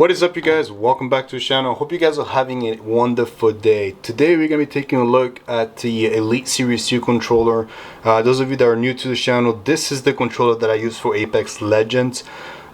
What is up, you guys? Welcome back to the channel. Hope you guys are having a wonderful day. Today we're going to be taking a look at the Elite Series 2 controller. Those of you that are new to the channel, this is the controller that I use for Apex Legends.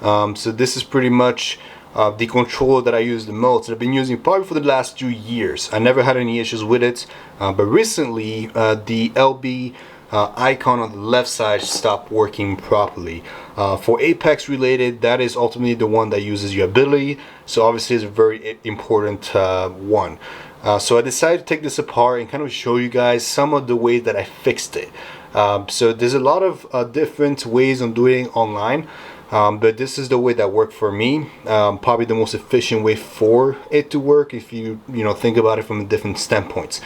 So this is pretty much the controller that I use the most. I've been using probably for the last 2 years. I never had any issues with it, but recently the LB icon on the left side stopped working properly. For Apex related, that is ultimately the one that uses your ability, so obviously it's a very important one. So I decided to take this apart and kind of show you guys some of the ways that I fixed it. So there's a lot of different ways of doing online, but this is the way that worked for me. Probably the most efficient way for it to work if you think about it from different standpoints.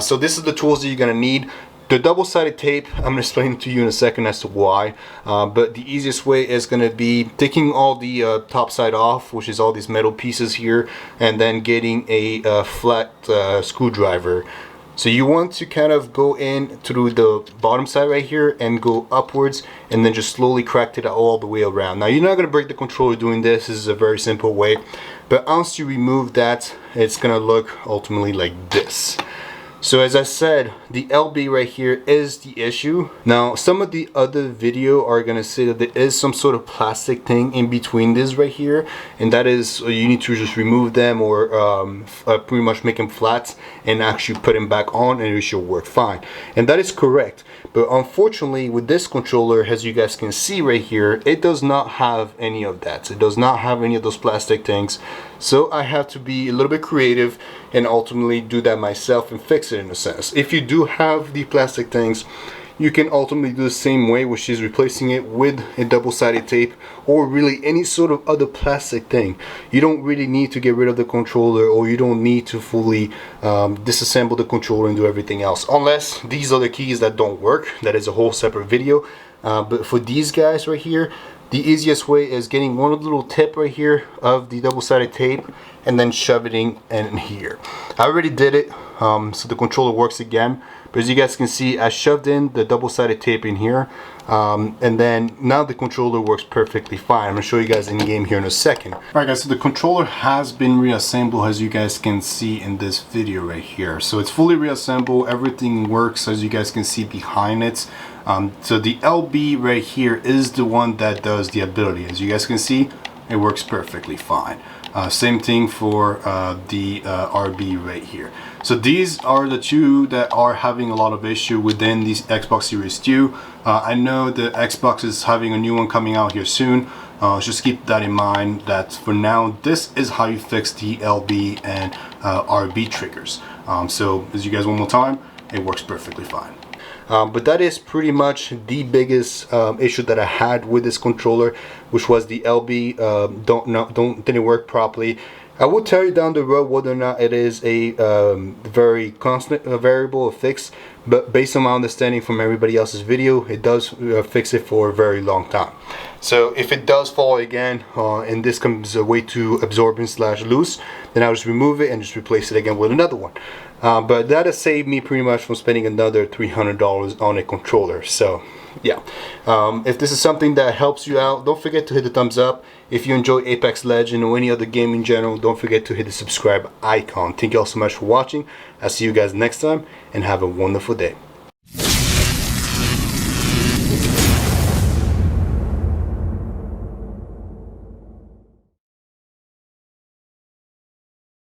So this is the tools that you're gonna need. The double-sided tape, I'm going to explain to you in a second as to why, but the easiest way is going to be taking all the top side off, which is all these metal pieces here, and then getting a flat screwdriver. So you want to kind of go in through the bottom side right here and go upwards, and then just slowly crack it all the way around. Now you're not going to break the controller doing this. This is a very simple way, but once you remove that, it's going to look ultimately like this. So as I said, the LB right here is the issue. Now some of the other video are gonna say that there is some sort of plastic thing in between this right here, and that is you need to just remove them or pretty much make them flat and actually put them back on, and it should work fine. And that is correct, but unfortunately with this controller, as you guys can see right here, it does not have any of that. It does not have any of those plastic things. So I have to be a little bit creative and ultimately do that myself and fix it in a sense. If you do have the plastic things, you can ultimately do the same way, which is replacing it with a double-sided tape or really any sort of other plastic thing. You don't really need to get rid of the controller, or you don't need to fully disassemble the controller and do everything else, unless these are the keys that don't work. That is a whole separate video. But for these guys right here, the easiest way is getting one little tip right here of the double-sided tape and then shove it in here. I already did it, so the controller works again. But as you guys can see, I shoved in the double-sided tape in here, and then now the controller works perfectly fine. I'm gonna show you guys in game here in a second. All right, guys. So the controller has been reassembled, as you guys can see in this video right here. So it's fully reassembled. Everything works, as you guys can see behind it. So the LB right here is the one that does the ability. As you guys can see, it works perfectly fine. Same thing for the RB right here. So these are the two that are having a lot of issue within these Xbox Series 2. I know the Xbox is having a new one coming out here soon. Just keep that in mind, that for now, this is how you fix the LB and RB triggers. So as you guys one more time, it works perfectly fine. But that is pretty much the biggest issue that I had with this controller, which was the LB didn't work properly. I will tell you down the road whether or not it is a very constant variable fix, but based on my understanding from everybody else's video, it does fix it for a very long time. So if it does fall again and this comes way too absorbent / loose, then I'll just remove it and just replace it again with another one. But that has saved me pretty much from spending another $300 on a controller. So yeah, if this is something that helps you out, don't forget to hit the thumbs up. If you enjoy Apex Legends or any other game in general, don't forget to hit the subscribe icon. Thank you all so much for watching. I'll see you guys next time, and have a wonderful day.